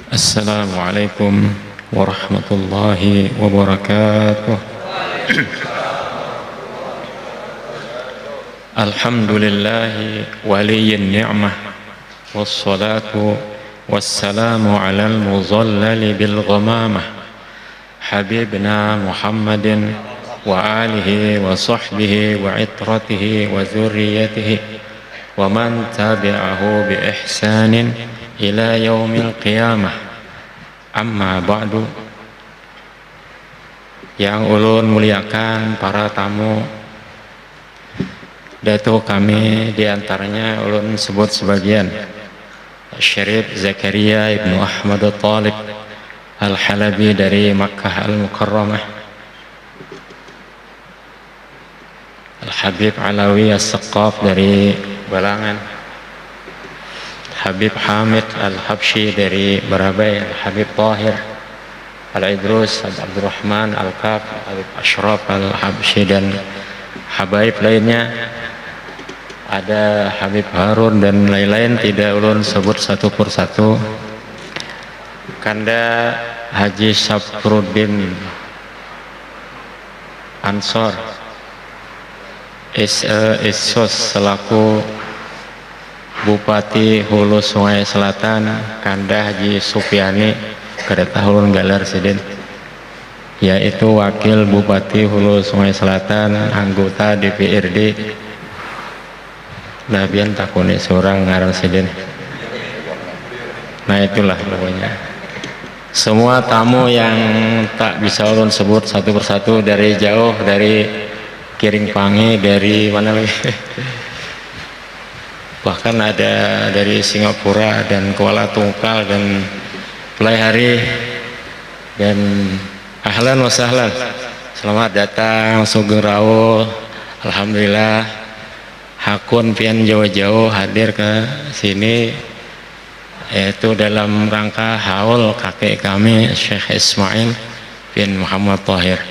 Assalamualaikum warahmatullahi wabarakatuh. Alhamdulillahi waliyyin ni'mah, wassalatu wassalamu alal muzallali bil ghamamah, habibna Muhammadin wa alihi wa sahbihi wa itratihi wa zurriyatihi wa man tabi'ahu bi ihsanin ila yaumil qiyamah. Amma ba'du. Yang ulun muliakan para tamu, datuk kami diantaranya ulun sebut sebagian Syarif Zakaria Ibnu Ahmad Talib Al-Halabi dari Makkah Al-Mukarramah, Al-Habib Alawi As-Saqqaf dari Balangan, Habib Hamid Al-Habsyi dari Barabai, Habib Tahir Al-Idrus, Abdurrahman Al-Kaf, Habib Ashraf Al-Habsyi, dan habaib lainnya. Ada Habib Harun dan lain-lain, tidak ulun sebut satu persatu. Kanda Haji Sapruddin Ansor Isos selaku Bupati Hulu Sungai Selatan, Kanda Haji Supiani kedata ulun galar sidin, yaitu Wakil Bupati Hulu Sungai Selatan, anggota DPRD Nabian takuni seorang ngaran sidin. Nah itulah pokoknya semua tamu yang tak bisa ulun sebut satu persatu, dari jauh, dari Kiring Pangi, dari mana lagi bahkan ada dari Singapura dan Kuala Tungkal dan Pelaihari, dan ahlan wa sahlan, selamat datang Sugeng Raul. Alhamdulillah hakun pian jauh-jauh hadir ke sini, yaitu dalam rangka haul kakek kami Syekh Ismail bin Muhammad Tahir.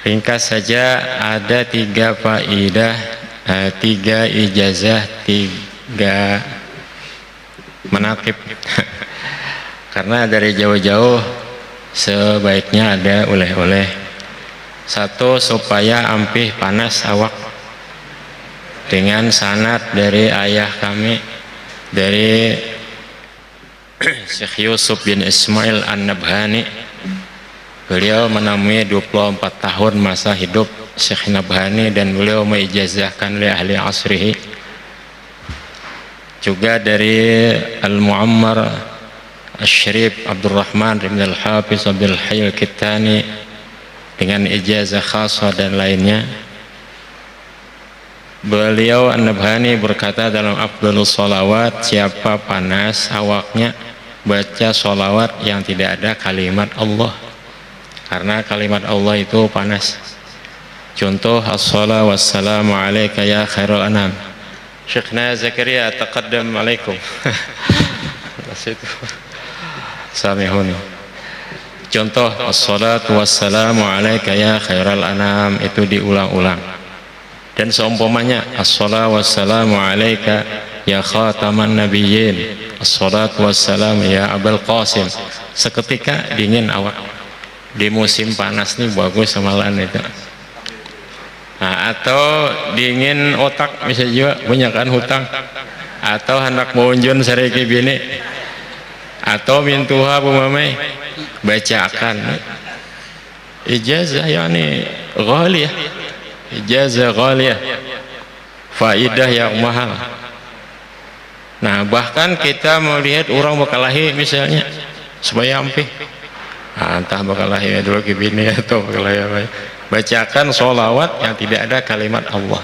Ringkas saja, ada 3 faidah, 3 ijazah, 3 manaqib karena dari jauh-jauh sebaiknya ada oleh-oleh. 1, supaya ampih panas awak, dengan sanad dari ayah kami, dari Syekh Yusuf bin Ismail An-Nabhani. Beliau menemui 24 tahun masa hidup Syekh Nabhani, dan beliau meijazahkan li ahli asrihi. Juga dari Al-Muammar Al-Syarif Abdurrahman bin Al-Hafiz Abdul Hayy Al-Kittani dengan ijazah khasah dan lainnya. Beliau An-Nabhani berkata dalam Afdhalus Sholawat, siapa panas awaknya baca sholawat yang tidak ada kalimat Allah, karena kalimat Allah itu panas. Contoh, as-salatu wassalamu alaika ya khairul anam. Syekhna Zakaria taqaddam alaikum. Samihuni. Contoh, as-salatu wassalamu alaika ya khairul anam, itu diulang-ulang. Dan seumpamanya, as-salatu wassalamu alaika ya khataman nabiyyin, as-salatu wassalamu ya Abul Qasim. Seketika dingin awak. Di musim panas nih bagus semalan itu. Nah, atau dingin otak, bisa juga punya kan hutang, atau hendak mengunjun sareki bini, atau mintuha bumamai, bacakan ijazah yani ghaliyah, ijazah ghaliyah, faidah yang mahal. Nah bahkan kita melihat orang bakalahi misalnya supaya ampih, entah bakalahi dulu kibini atau bakalahi apa, bacakan sholawat yang tidak ada kalimat Allah.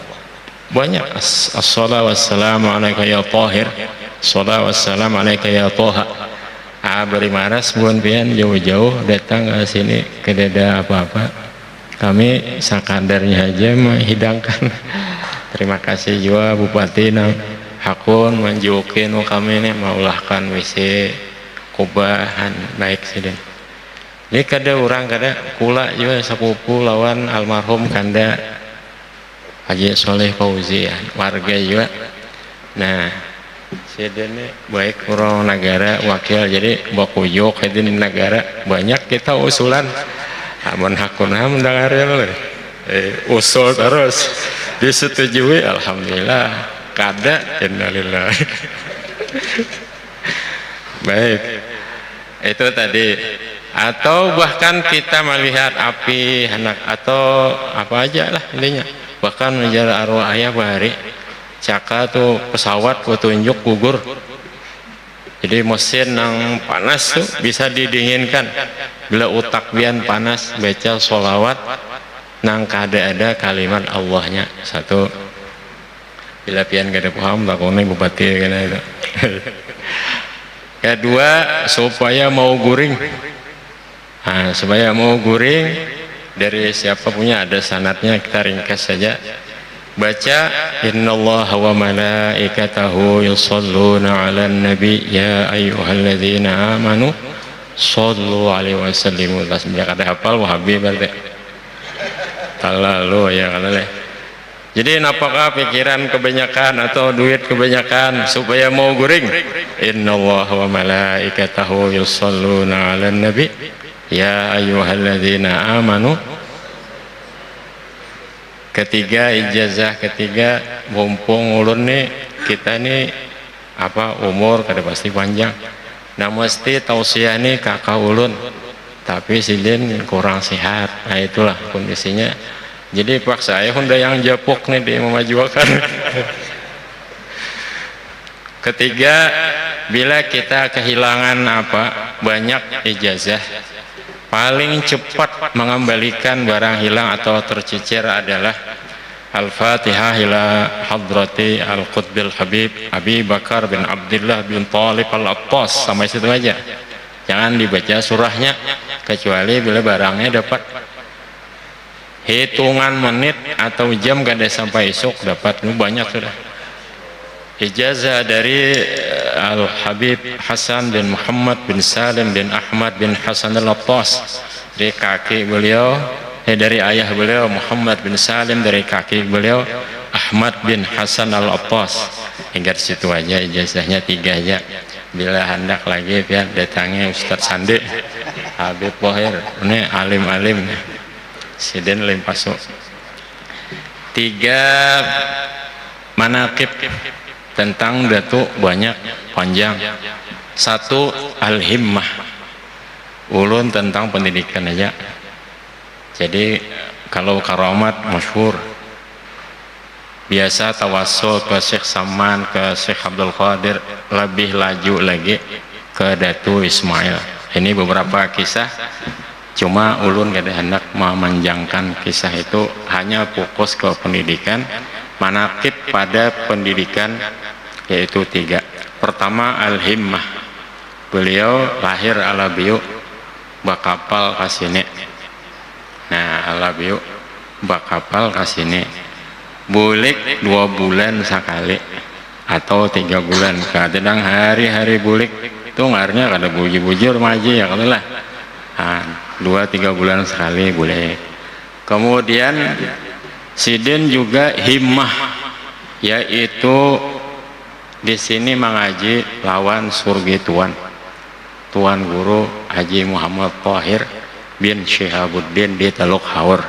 Banyak, as-salatu wassalamu alaika ya Tahir, as-salatu wassalamu alaika ya Toha. Beri maras buan pian jauh-jauh datang ke sini, kedada apa-apa, kami sakadarnya aja menghidangkan. Terima kasih juga Bupati hakun menjukin kami ini maulahkan WC kubahan baik sih. Ini kada orang kada kula juga sepupu lawan almarhum Kanda Haji Soleh Fauzi, warga juga. Nah Sidene baik orang negara wakil jadi bakuyuk di negara banyak kita usulan amun hakuna mendengarnya usul terus disetujui alhamdulillah kada innalillah. Baik itu tadi, atau bahkan kita melihat api anak atau apa aja lah intinya, bahkan menjadi arwah ayah bahari caka tuh pesawat petunjuk gugur, jadi mesin yang panas tuh bisa didinginkan bila utak bian panas baca sholawat nang kada ada kalimat Allahnya satu, bila pian kada paham takutnya bupati kena itu. Kedua supaya mau guring, nah, supaya mau guring dari siapa punya ada sanadnya, kita ringkas saja. Baca innallaha wa malaikatahu yusholluna 'alan nabi ya ayyuhalladzina amanu shollu 'alaihi wasallimu taslima. Kada hafal wahabi berarti talalu ya kalau leh. Jadi apakah pikiran kebanyakan atau duit kebanyakan supaya mau guring? Innallaha wa malaikatahu yusholluna 'alan nabi ya ayyuhalladzina amanu. Ketiga ijazah ketiga, mumpung ulun nih kita nih apa umur kada pasti panjang, nah mesti tausiah nih kakak ulun tapi sidin kurang sehat, nah itulah kondisinya. Jadi paksa saya Honda yang japok nih dia memajukan. Ketiga, bila kita kehilangan apa banyak ijazah, paling cepat mengembalikan barang hilang atau tercecer adalah Al-Fatihah ila hadrati Al-Qutbil Habib Abi Bakar bin Abdullah bin Talib Al-Attas, sampai situ aja, jangan dibaca surahnya kecuali bila barangnya dapat. Hitungan menit atau jam kada sampai esok dapat, banyak sudah. Ijazah dari Al-Habib Hasan bin Muhammad bin Salim bin Ahmad bin Hasan Al-Attas dari kaki beliau, dari ayah beliau Muhammad bin Salim, dari kaki beliau Ahmad bin Hasan Al-Attas. Hingga situ aja ijazahnya, tiga aja. Bila hendak lagi biar datangi Ustadz Sandi Habib Bohir, ini alim-alim siden limpaso. Tiga manaqib tentang Datuk banyak panjang. Satu al-himmah, ulun tentang pendidikan aja. Jadi kalau karamat masyhur biasa tawassul ke Syekh Saman, ke Syekh Abdul Qadir, lebih laju lagi ke Datu Ismail. Ini beberapa kisah, cuma ulun kada hendak memanjangkan kisah itu, hanya fokus ke pendidikan. Manaqib pada pendidikan yaitu tiga. Pertama al-himmah, beliau lahir ala biu bakapal kasini. Nah ala biu bakapal kasini bulik 2 bulan sekali atau 3 bulan, kadang hari-hari bulik itu ngarnya kada bujur-bujur maji ya kalau lah 2-3 bulan sekali bulik. Kemudian sidin juga himmah, yaitu di sini mengaji lawan surgi tuan guru Haji Muhammad Thahir bin Syihabuddin di Teluk Haur.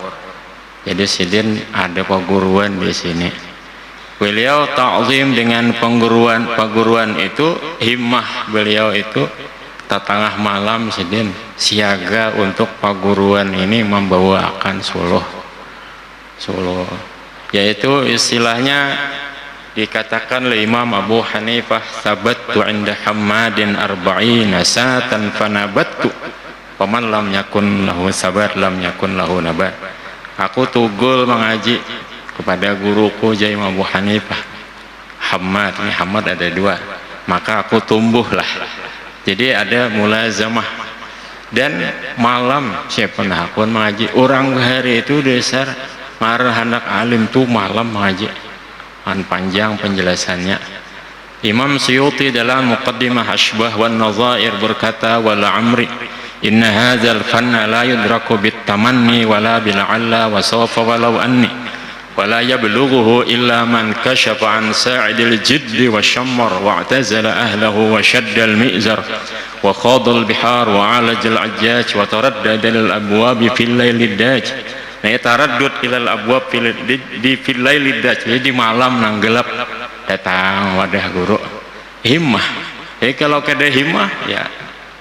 Jadi sidin ada perguruan di sini. Beliau ta'zim dengan perguruan itu, himmah beliau itu tengah malam sidin siaga untuk perguruan ini membawakan suluh, yaitu istilahnya dikatakan oleh Imam Abu Hanifah, sabattu inda Hammadin arba'ina satan fanabattu paman lam yakun lahu sabat lam yakun lahu nabat. Aku tugul mengaji kepada guruku Jai Imam Abu Hanifah Hammad, ini Hammad ada 2, maka aku tumbuhlah. Jadi ada mulazamah. Dan malam siapa nak pun mengaji, orang hari itu dasar marah anak alim tuh malam mengaji, panjang penjelasannya. Imam Suyuti dalam Muqaddimah Ashbah wan Nazair berkata, wala amri inna hadzal fanna la yudraku bit tamanni wala bil alla wa sawfa walau anni wala yablughuhu illa man kashafa an sa'idil jiddi wa syammar wa i'tazala ahlahu wa shaddal mi'zar wa khadal bihar wa alajal ajjaj wa taraddada lil abwabi fil lailid daj. Nah, taraddud ilal abwab fil lailid daj, jadi di malam nang gelap datang wadah guru himmah. Jadi kalau kada himmah ya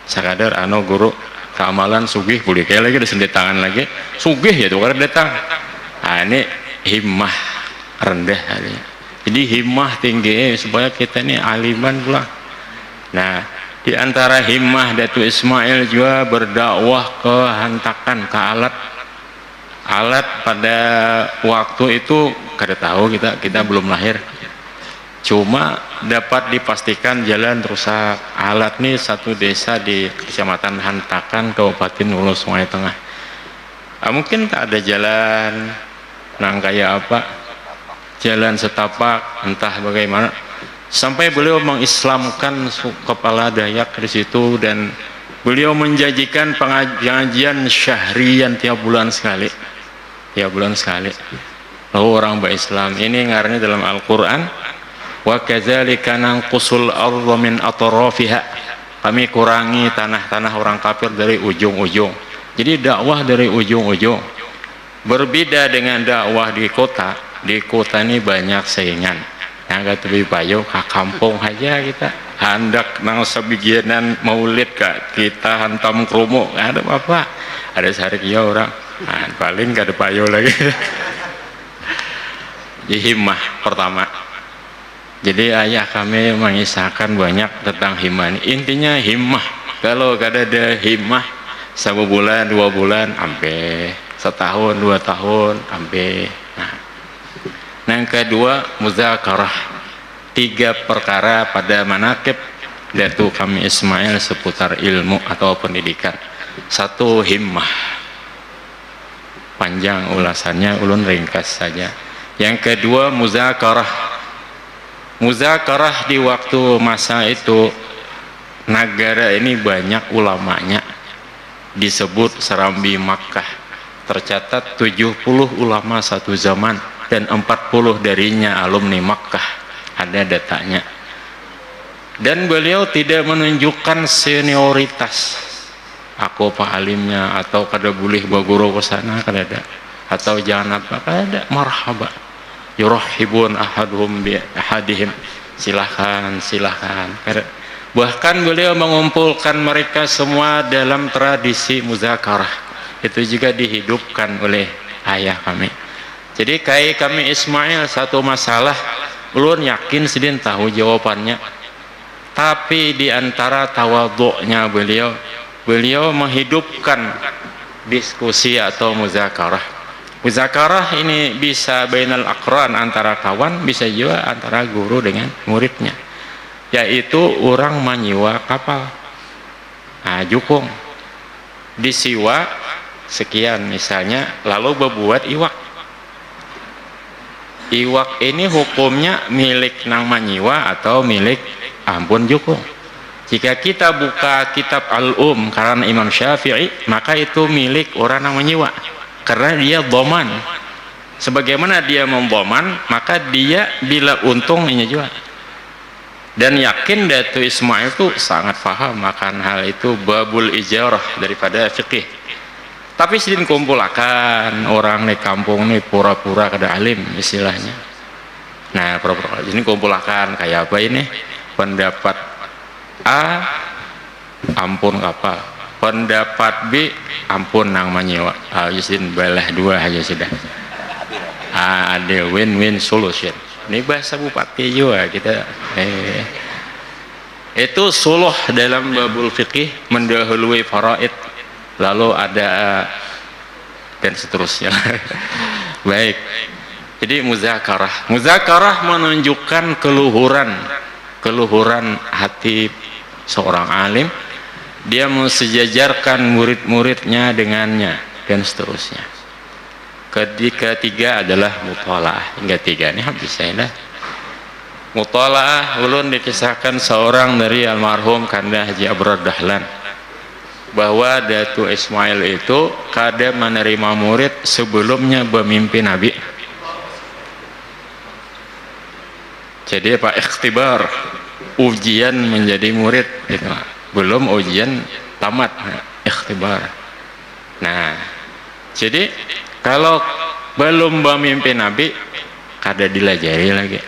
sakadar anu guru keamalan sugih boleh kayak lagi disendet tangan lagi sugih ya tuh kada datang. Nah, ini himmah rendah kali. Jadi himmah tinggi supaya kita ini aliman pula. Nah, di antara himmah Datuk Ismail juga berdakwah ke hantakan, ke alat pada waktu itu kada tahu, kita belum lahir. Cuma dapat dipastikan jalan rusak. Alat nih satu desa di Kecamatan Hantakan, Kabupaten Hulu Sungai Tengah. Mungkin tak ada jalan nang kayak apa, jalan setapak entah bagaimana, sampai beliau mengislamkan kepala Dayak di situ, dan beliau menjanjikan pengajian syahrian tiap bulan sekali. Lalu orang berislam ini ngaranya dalam Al-Quran, wa kadzalika nanqusul ardha min atrafiha, kami kurangi tanah-tanah orang kafir dari ujung-ujung. Jadi dakwah dari ujung-ujung. Berbeda dengan dakwah di kota. Di kota ini banyak saingan. Yang kata lebih payo ke kampung aja kita. Hendak nang sabigianan maulid kak kita hantam kromo, ada apa? Ada sarik ya orang. Nah, paling gak ada payo lagi. Di himmah pertama. Jadi ayah kami mengisahkan banyak tentang himmah ini. Intinya himmah. Kalau gak ada himmah, 1 bulan 2 bulan sampai setahun 2 tahun sampai. Nah, yang kedua muzakarah. 3 perkara pada manaqib Datuk kami Ismail seputar ilmu atau pendidikan. 1 himmah. Panjang ulasannya, ulun ringkas saja. Yang kedua muzakarah. Muzakarah di waktu masa itu negara ini banyak ulamanya, disebut Serambi Makkah. Tercatat 70 ulama satu zaman dan 40 darinya alumni Makkah, ada datanya. Dan beliau tidak menunjukkan senioritas, aku pak alimnya atau kada boleh baguru ke sana, kada ada, atau jangan apa, kada ada. Marhaba yurahibun ahaduhum bi ahadihim, silahkan kada. Bahkan beliau mengumpulkan mereka semua dalam tradisi muzakarah. Itu juga dihidupkan oleh ayah kami. Jadi kayak kami Ismail satu masalah ulun yakin sedin tahu jawabannya, tapi di antara tawadhu'nya beliau menghidupkan diskusi atau muzakarah. Muzakarah ini bisa bainal aqran, antara kawan, bisa juga antara guru dengan muridnya, yaitu orang menyewa kapal. Nah, jukung disiwa sekian misalnya, lalu berbuat iwak. Iwak ini hukumnya milik nang menyewa atau milik ampun jukung. Jika kita buka kitab Al-Um karena Imam Syafi'i, maka itu milik orang yang menyewa, karena dia dhaman. Sebagaimana dia memboman, maka dia bila untung ini juga. Dan yakin Datuk Ismail itu sangat paham akan hal itu, babul ijarah daripada fikih. Tapi sedin kumpulakan orang di kampung nih pura-pura kada alim istilahnya. Nah, pura-pura ini kumpulakan kayak apa ini? Pendapat A ampun kapal, pendapat B ampun nang menyewa. Sedin balah 2 aja sudah. Ada win-win solution. Ini bahasa bupati juga kita. Itu suluh dalam babul fikih, mendahului faraid, lalu ada dan seterusnya. Baik. Jadi muzakarah menunjukkan keluhuran hati seorang alim. Dia mensejajarkan murid-muridnya dengannya dan seterusnya. Ketiga adalah mutalaah. Hingga 3 ini habis saya dah. Mutalaah ulun dikisahkan seorang dari almarhum Kanda Haji Abrad Dahlan, bahwa Datuk Ismail itu kada menerima murid sebelumnya bermimpi Nabi. Jadi apa, ikhtibar, ujian menjadi murid gitu. Belum ujian tamat, ikhtibar. Nah, jadi kalau belum mimpi Nabi kada dilajari lagi.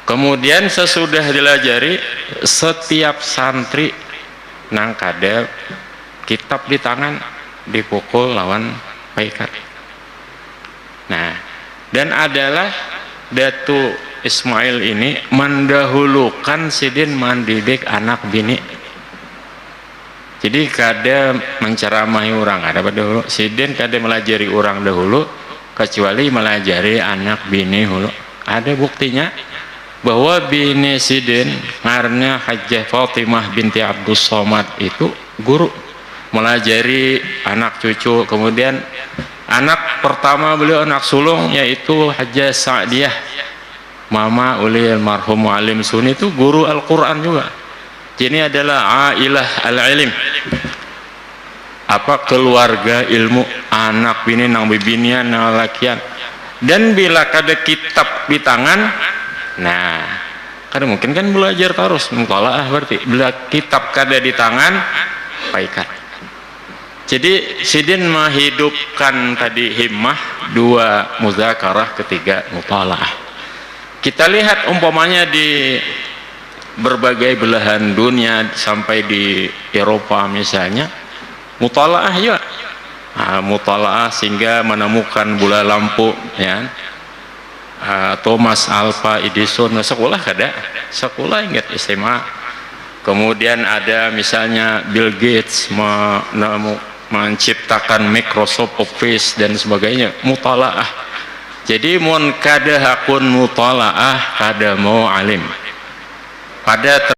Kemudian sesudah dilajari, setiap santri nang kada kitab di tangan dipukul lawan paikat. Nah, dan adalah Datu Ismail ini mendahulukan sidin mendidik anak bini. Jadi kada menceramahi orang, ada pada dahulu. Sidin kada melajari orang dahulu, kecuali melajari anak bini dulu. Ada buktinya bahwa bini sidin ngarannya Hajjah Fatimah binti Abdus Somad itu guru, melajari anak cucu. Kemudian anak pertama beliau anak sulung yaitu Hajjah Sa'diyah, mama ulil marhum alim Sunni, itu guru Al-Quran juga. Ini adalah ailah al-ilim, apa, keluarga ilmu, anak bini nang bibinian nang lakian. Dan bila kada kitab di tangan, nah kada mungkin kan belajar terus mutalaah. Berarti bila kitab kada di tangan, paikat. Jadi sidin menghidupkan tadi himmah, dua muzakarah, ketiga mutalaah. Kita lihat umpamanya di berbagai belahan dunia, sampai di Eropa misalnya, mutalaah ya, mutalaah sehingga menemukan bola lampu ya. Thomas Alva Edison sekolah kada, sekolah ingat SMA. Kemudian ada misalnya Bill Gates menciptakan Microsoft Office dan sebagainya, mutalaah. Jadi mun kada hakun mutalaah kada mau alim. Pada